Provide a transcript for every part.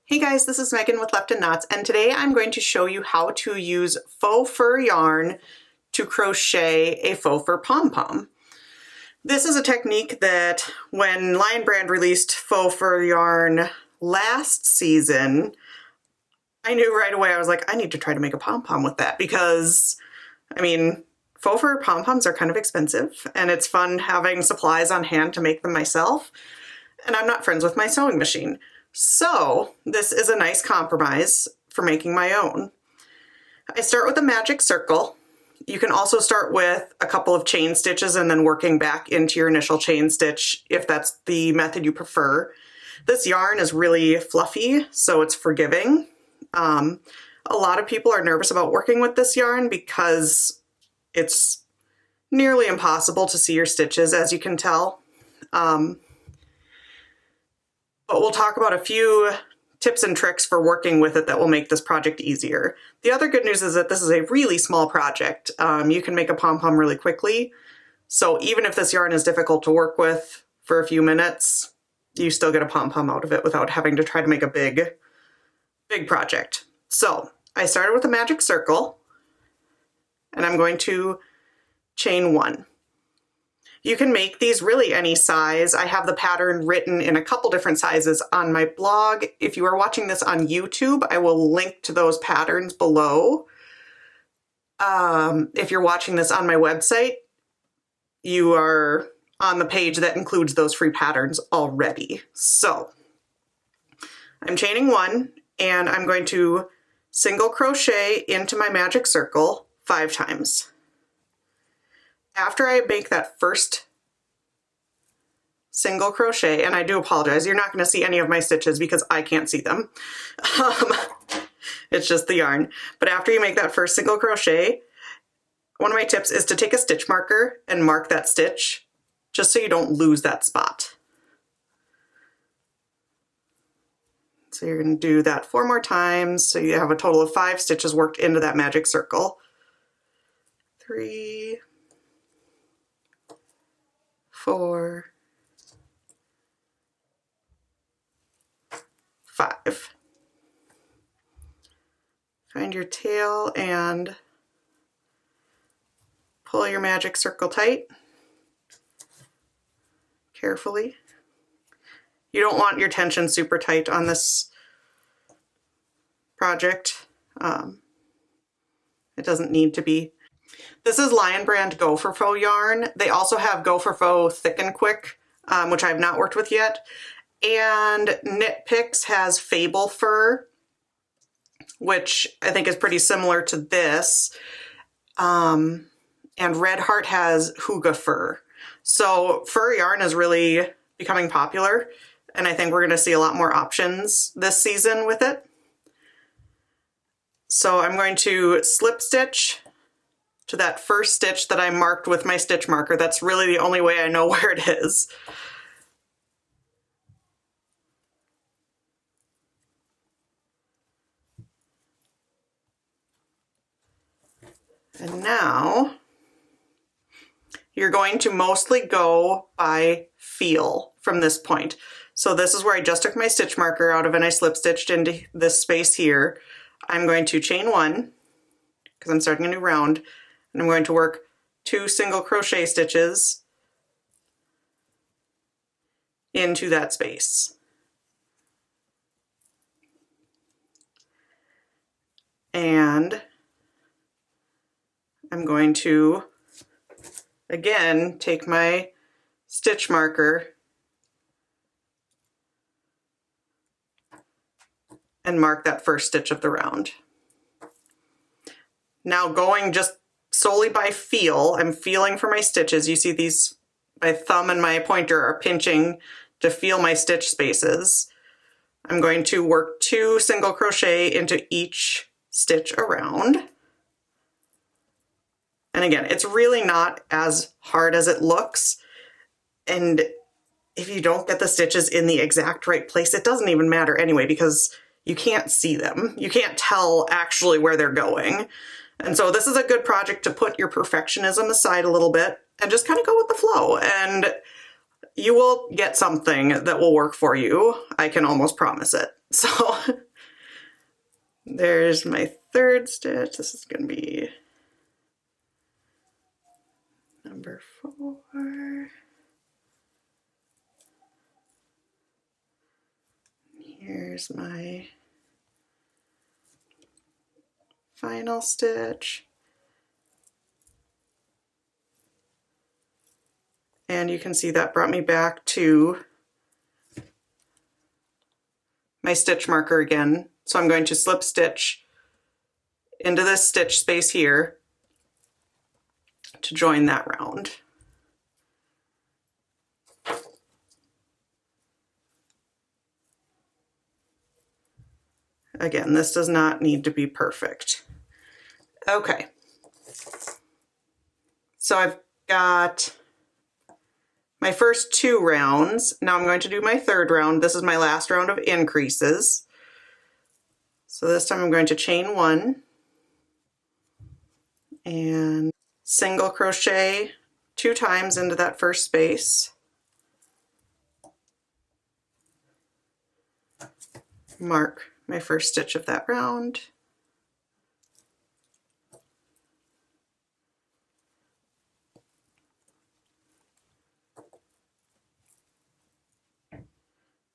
Hey guys, this is Megan with Left and Knots, and today I'm going to show you how to use faux fur yarn to crochet a faux fur pom-pom. This is a technique that when Lion Brand released faux fur yarn last season, I knew right away, I was like, I need to try to make a pom-pom with that because, I mean, faux fur pom-poms are kind of expensive and it's fun having supplies on hand to make them myself, and I'm not friends with my sewing machine. So this is a nice compromise for making my own. I start with a magic circle. You can also start with a couple of chain stitches and then working back into your initial chain stitch if that's the method you prefer. This yarn is really fluffy, so it's forgiving. A lot of people are nervous about working with this yarn because it's nearly impossible to see your stitches, as you can tell. But we'll talk about a few tips and tricks for working with it that will make this project easier. The other good news is that this is a really small project. You can make a pom-pom really quickly. So even if this yarn is difficult to work with for a few minutes, you still get a pom-pom out of it without having to try to make a big project. So I started with a magic circle and I'm going to chain one. You can make these really any size. I have the pattern written in a couple different sizes on my blog. If you are watching this on YouTube, I will link to those patterns below. If you're watching this on my website, you are on the page that includes those free patterns already. So I'm chaining one and I'm going to single crochet into my magic circle 5 times. After I make that first single crochet, and I do apologize, you're not going to see any of my stitches because I can't see them. It's just the yarn. But after you make that first single crochet, one of my tips is to take a stitch marker and mark that stitch just so you don't lose that spot. So you're going to do that 4 more times, so you have a total of 5 stitches worked into that magic circle. 3, 4, 5. Find your tail and pull your magic circle tight, carefully. You don't want your tension super tight on this project. It doesn't need to be. This is Lion Brand Go for Faux yarn. They also have Go for Faux Thick and Quick, which I've not worked with yet. And Knit Picks has Fable Fur, which I think is pretty similar to this. And Red Heart has Hygge Fur. So fur yarn is really becoming popular, and I think we're going to see a lot more options this season with it. So I'm going to slip stitch to that first stitch that I marked with my stitch marker. That's really the only way I know where it is. And now you're going to mostly go by feel from this point. So this is where I just took my stitch marker out of and I slip stitched into this space here. I'm going to chain 1 because I'm starting a new round. And I'm going to work 2 single crochet stitches into that space. And I'm going to, again, take my stitch marker and mark that first stitch of the round. Now going just solely by feel, I'm feeling for my stitches. You see these, my thumb and my pointer are pinching to feel my stitch spaces. I'm going to work 2 single crochet into each stitch around. And again, it's really not as hard as it looks. And if you don't get the stitches in the exact right place, it doesn't even matter anyway because you can't see them. You can't tell actually where they're going. And so this is a good project to put your perfectionism aside a little bit and just kind of go with the flow. And you will get something that will work for you. I can almost promise it. So there's my third stitch. This is going to be number 4. Here's my final stitch. And you can see that brought me back to my stitch marker again. So I'm going to slip stitch into this stitch space here to join that round. Again, this does not need to be perfect. Okay. So I've got my first 2 rounds. Now I'm going to do my 3rd round. This is my last round of increases. So this time I'm going to chain 1 and single crochet 2 times into that first space. Mark my first stitch of that round.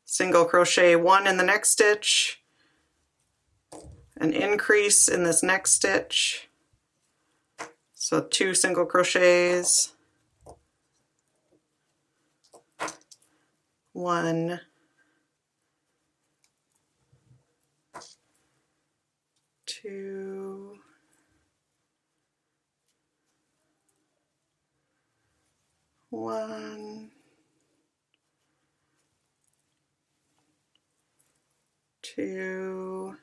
Single crochet 1 in the next stitch, an increase in this next stitch, so 2 single crochets, 1, 2, 1, 2,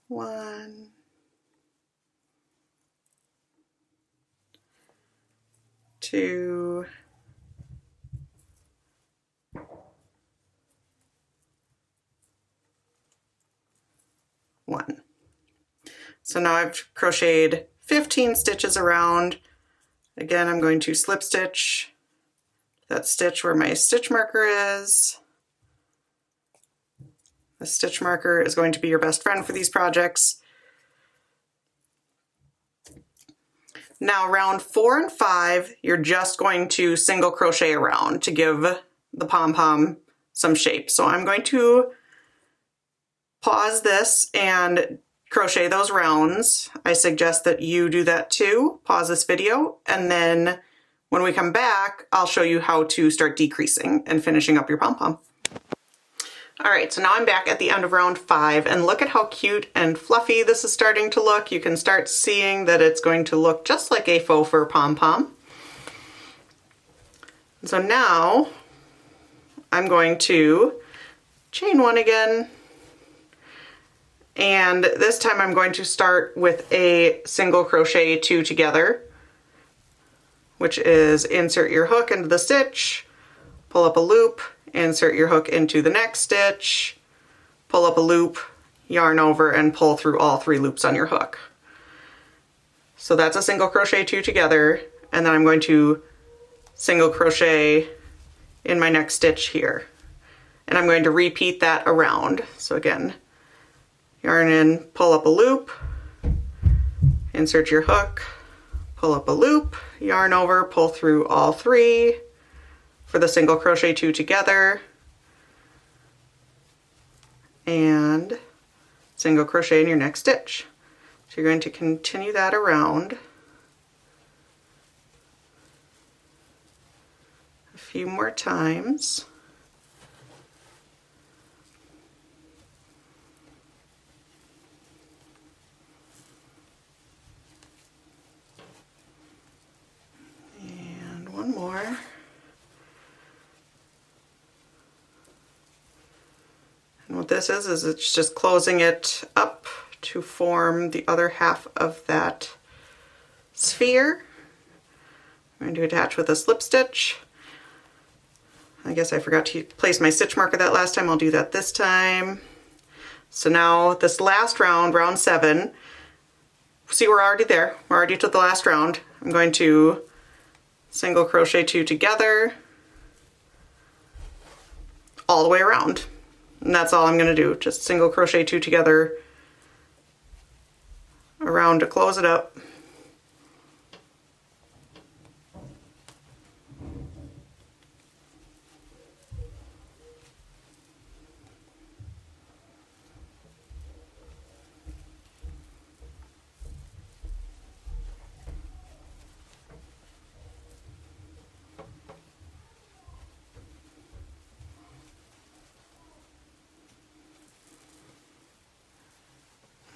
1, 2, 1. So now I've crocheted 15 stitches around. Again, I'm going to slip stitch that stitch where my stitch marker is. The stitch marker is going to be your best friend for these projects. Now round 4 and 5, you're just going to single crochet around to give the pom-pom some shape. So I'm going to pause this and crochet those rounds. I suggest that you do that too. Pause this video, and then when we come back, I'll show you how to start decreasing and finishing up your pom-pom. All right, so now I'm back at the end of round 5, and look at how cute and fluffy this is starting to look. You can start seeing that it's going to look just like a faux fur pom-pom. So now I'm going to chain 1 again, and this time I'm going to start with a single crochet 2 together, which is insert your hook into the stitch, pull up a loop, insert your hook into the next stitch, pull up a loop, yarn over, and pull through all 3 loops on your hook. So that's a single crochet 2 together, and then I'm going to single crochet in my next stitch here. And I'm going to repeat that around. So again, yarn in, pull up a loop, insert your hook, pull up a loop, yarn over, pull through all 3 for the single crochet 2 together, and single crochet in your next stitch. So you're going to continue that around a few more times. And one more. And what this is it's just closing it up to form the other half of that sphere. I'm going to attach with a slip stitch. I guess I forgot to place my stitch marker that last time. I'll do that this time. So now this last round, round 7, see we're already there. We're already to the last round. I'm going to single crochet 2 together, all the way around. And that's all I'm going to do, just single crochet 2 together around to close it up.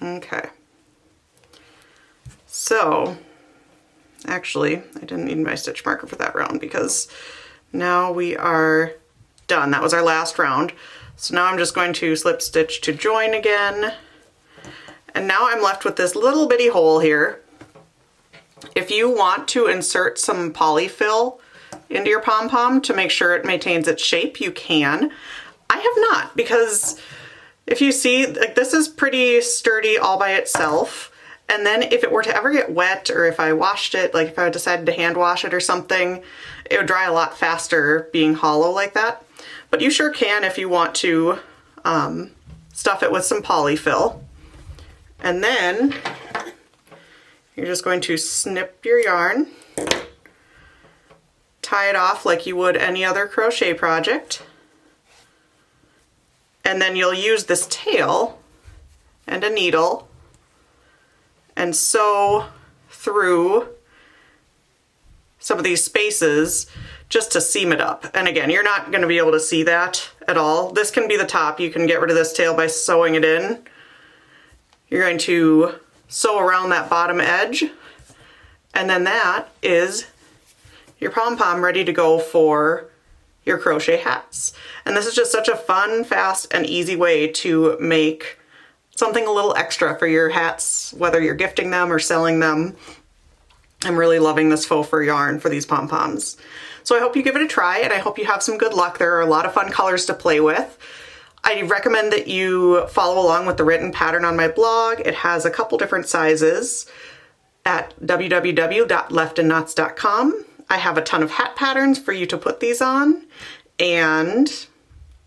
Okay, so actually I didn't need my stitch marker for that round because now we are done. That was our last round. So now I'm just going to slip stitch to join again. And now I'm left with this little bitty hole here. If you want to insert some polyfill into your pom-pom to make sure it maintains its shape, you can. I have not, because if you see, like, this is pretty sturdy all by itself. And then if it were to ever get wet, or if I washed it, like if I decided to hand wash it or something, it would dry a lot faster being hollow like that. But you sure can if you want to stuff it with some polyfill. And then you're just going to snip your yarn, tie it off like you would any other crochet project. And then you'll use this tail and a needle and sew through some of these spaces just to seam it up. And again, you're not going to be able to see that at all. This can be the top. You can get rid of this tail by sewing it in. You're going to sew around that bottom edge, and then that is your pom-pom ready to go for your crochet hats. And this is just such a fun, fast, and easy way to make something a little extra for your hats, whether you're gifting them or selling them. I'm really loving this faux fur yarn for these pom-poms. So I hope you give it a try, and I hope you have some good luck. There are a lot of fun colors to play with. I recommend that you follow along with the written pattern on my blog. It has a couple different sizes at www.leftandknots.com. I have a ton of hat patterns for you to put these on, and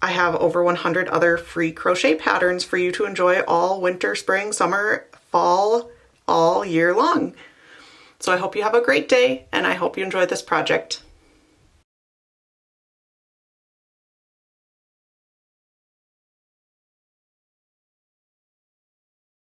I have over 100 other free crochet patterns for you to enjoy all winter, spring, summer, fall, all year long. So I hope you have a great day, and I hope you enjoy this project.